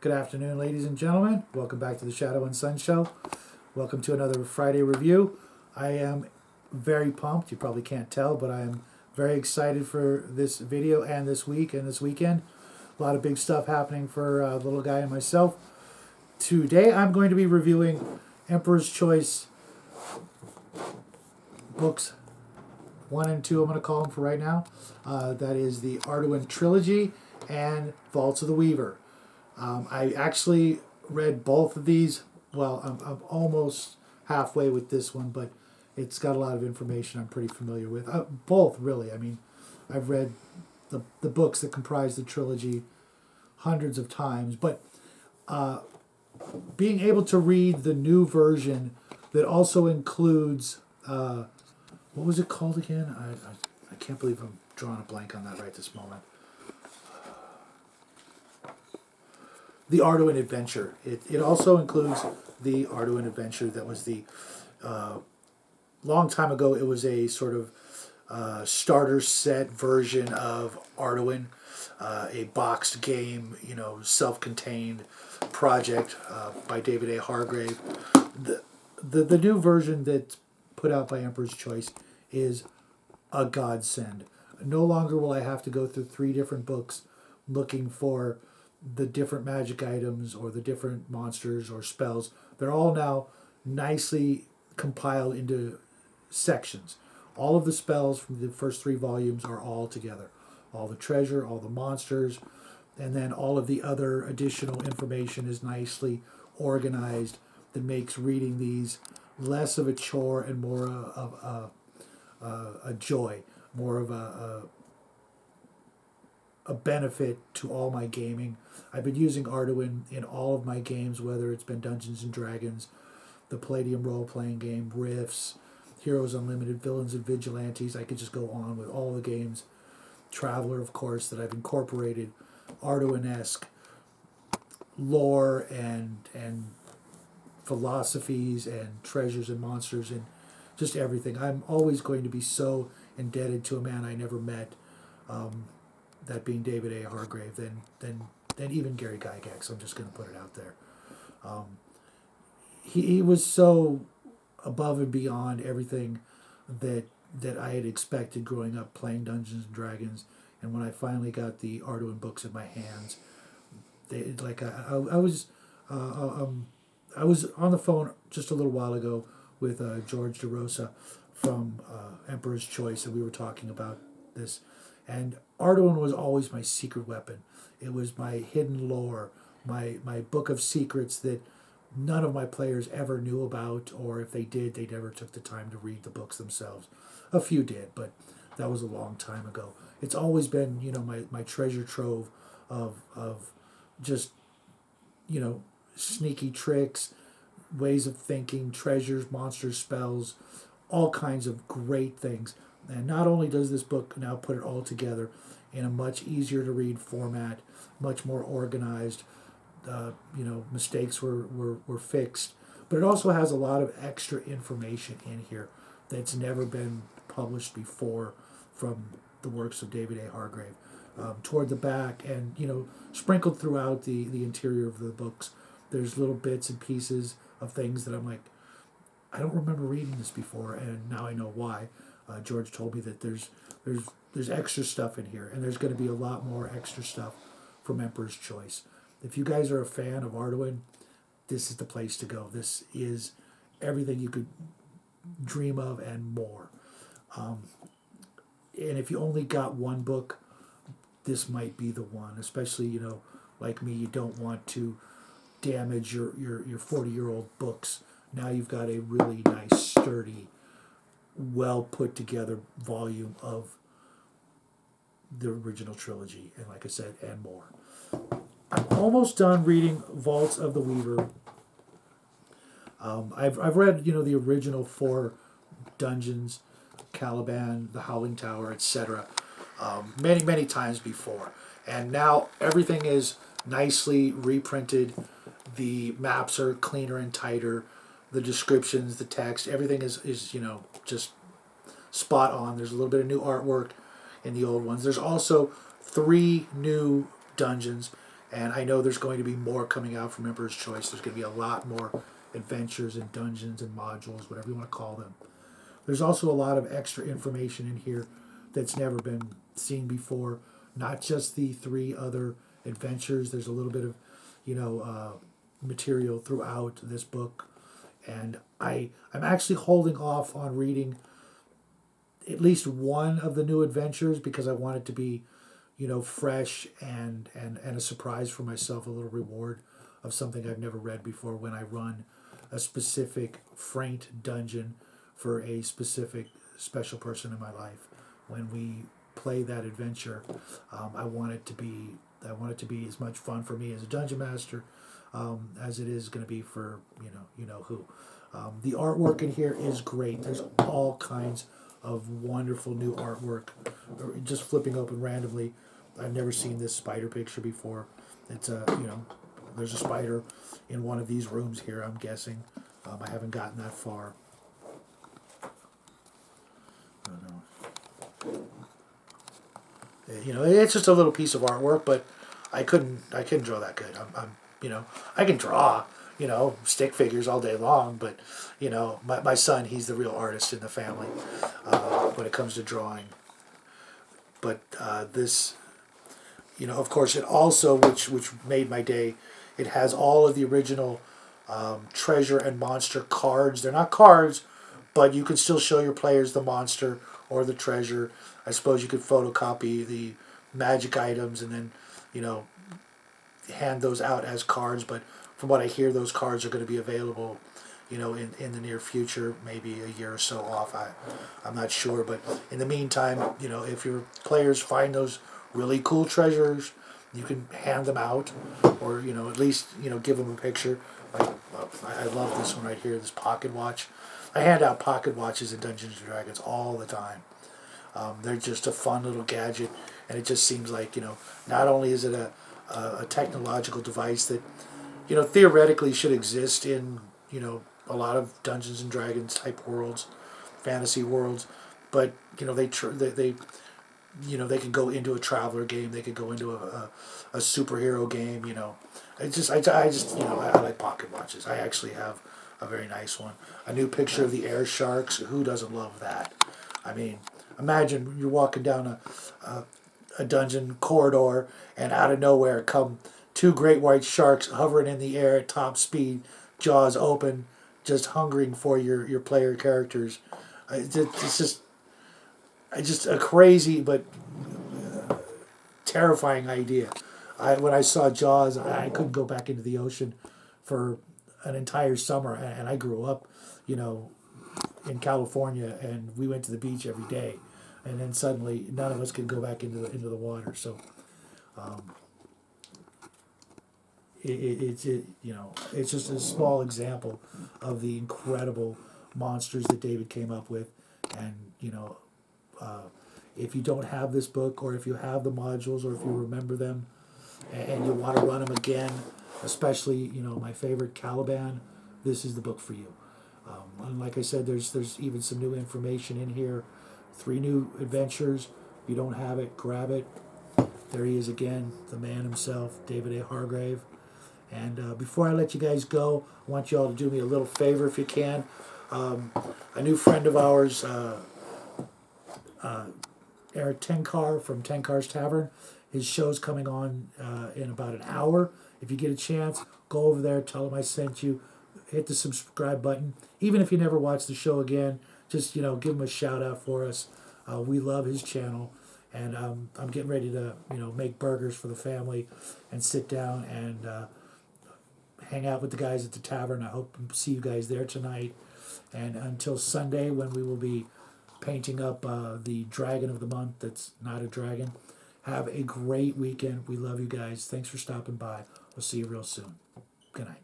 Good afternoon, ladies and gentlemen. Welcome back to the Shadow and Sun Show. Welcome to another Friday review. I am very pumped. You probably can't tell, but I am very excited for this video and this week and this weekend. A lot of big stuff happening for the little guy and myself. Today I'm going to be reviewing Emperor's Choice books 1 and 2, I'm going to call them for right now. That is the Arduin Trilogy and Vaults of the Weaver. I actually read both of these. Well, I'm almost halfway with this one, but it's got a lot of information I'm pretty familiar with. Both, really. I mean, I've read the books that comprise the trilogy hundreds of times, but being able to read the new version that also includes, what was it called again? I can't believe I'm drawing a blank on that right this moment. The Arduin Adventure. It also includes the Arduin Adventure that was the, long time ago, it was a sort of starter set version of Arduin, a boxed game, self-contained project by David A. Hargrave. The new version that's put out by Emperor's Choice is a godsend. No longer will I have to go through 3 different books looking for the different magic items or the different monsters or spells. They're all now nicely compiled into sections. All of the spells from the first 3 volumes are all together. All the treasure, all the monsters, and then all of the other additional information is nicely organized that makes reading these less of a chore and more of a joy, more of a benefit to all my gaming. I've been using Arduin in all of my games, whether it's been Dungeons and Dragons, the Palladium role-playing game, Rifts, Heroes Unlimited, Villains and Vigilantes. I could just go on with all the games. Traveler, of course, that I've incorporated Arduin-esque lore and philosophies and treasures and monsters and just everything. I'm always going to be so indebted to a man I never met, that being David A. Hargrave, than even Gary Gygax. I'm just going to put it out there. He was so above and beyond everything that I had expected growing up playing Dungeons and Dragons. And when I finally got the Arduin books in my hands, I was on the phone just a little while ago with George DeRosa from Emperor's Choice, and we were talking about this. And Arduin was always my secret weapon. It was my hidden lore, my book of secrets that none of my players ever knew about, or if they did, they never took the time to read the books themselves. A few did, but that was a long time ago. It's always been, my treasure trove of just, sneaky tricks, ways of thinking, treasures, monsters, spells, all kinds of great things. And not only does this book now put it all together in a much easier to read format, much more organized, mistakes were fixed, but it also has a lot of extra information in here that's never been published before from the works of David A. Hargrave. Toward the back and, sprinkled throughout the interior of the books, there's little bits and pieces of things that I'm like, I don't remember reading this before, and now I know why. George told me that there's extra stuff in here, and there's going to be a lot more extra stuff from Emperor's Choice. If you guys are a fan of Arduin, this is the place to go. This is everything you could dream of and more. And if you only got one book, this might be the one. Especially, like me, you don't want to damage your 40-year-old books. Now you've got a really nice, sturdy, well put together volume of the original trilogy, and like I said, and more. I'm almost done reading Vaults of the Weaver. I've read the original 4 dungeons, Caliban, the Howling Tower, etc. Many times before, and now everything is nicely reprinted. The maps are cleaner and tighter. The descriptions, the text, everything is just spot on. There's a little bit of new artwork in the old ones. There's also 3 new dungeons, And I know there's going to be more coming out from Emperor's Choice. There's going to be a lot more adventures and dungeons and modules, whatever you want to call them. There's also a lot of extra information in here that's never been seen before. Not just the 3 other adventures. There's a little bit of, material throughout this book. And I'm actually holding off on reading at least one of the new adventures because I want it to be, fresh and a surprise for myself, a little reward of something I've never read before when I run a specific franked dungeon for a specific special person in my life. When we play that adventure, I want it to be as much fun for me as a dungeon master as it is going to be for who. The artwork in here is great. There's all kinds of wonderful new artwork. Just flipping open randomly, I've never seen this spider picture before. It's there's a spider in one of these rooms here, I'm guessing. I haven't gotten that far. I don't know. It's just a little piece of artwork, but I couldn't draw that good. I can draw, stick figures all day long, but, my son, he's the real artist in the family when it comes to drawing. But this, of course, it also, which made my day, it has all of the original treasure and monster cards. They're not cards, but you can still show your players the monster or the treasure. I suppose you could photocopy the magic items and then, hand those out as cards. But from what I hear, those cards are going to be available, in the near future, maybe a year or so off. I'm not sure. But in the meantime, if your players find those really cool treasures, you can hand them out or, at least, give them a picture. Like, I love this one right here, this pocket watch. I hand out pocket watches in Dungeons & Dragons all the time. They're just a fun little gadget, and it just seems like, not only is it a technological device that, theoretically should exist in, a lot of Dungeons & Dragons type worlds, fantasy worlds, but, they could go into a traveler game, they could go into a superhero game, I like pocket watches. I actually have a very nice one. A new picture of the air sharks. Who doesn't love that? I mean, imagine you're walking down a dungeon corridor and out of nowhere come 2 great white sharks hovering in the air at top speed, jaws open, just hungering for your player characters. It's just a crazy but terrifying idea. When I saw Jaws, I couldn't go back into the ocean for an entire summer, and I grew up, in California, and we went to the beach every day, and then suddenly none of us could go back into the water. So, it's just a small example of the incredible monsters that David came up with, and if you don't have this book, or if you have the modules, or if you remember them, and you want to run them again, especially my favorite Caliban, this is the book for you. And like I said, there's even some new information in here. 3 new adventures. If you don't have it, grab it. There he is again, the man himself, David A. Hargrave. And before I let you guys go, I want you all to do me a little favor if you can. A new friend of ours, Eric Tenkar from Tenkar's Tavern. His show's coming on in about an hour. If you get a chance, go over there, tell him I sent you, hit the subscribe button. Even if you never watch the show again, just give him a shout out for us. We love his channel, and I'm getting ready to make burgers for the family and sit down and hang out with the guys at the tavern. I hope to see you guys there tonight. And until Sunday, when we will be painting up the dragon of the month that's not a dragon. Have a great weekend. We love you guys. Thanks for stopping by. We'll see you real soon. Good night.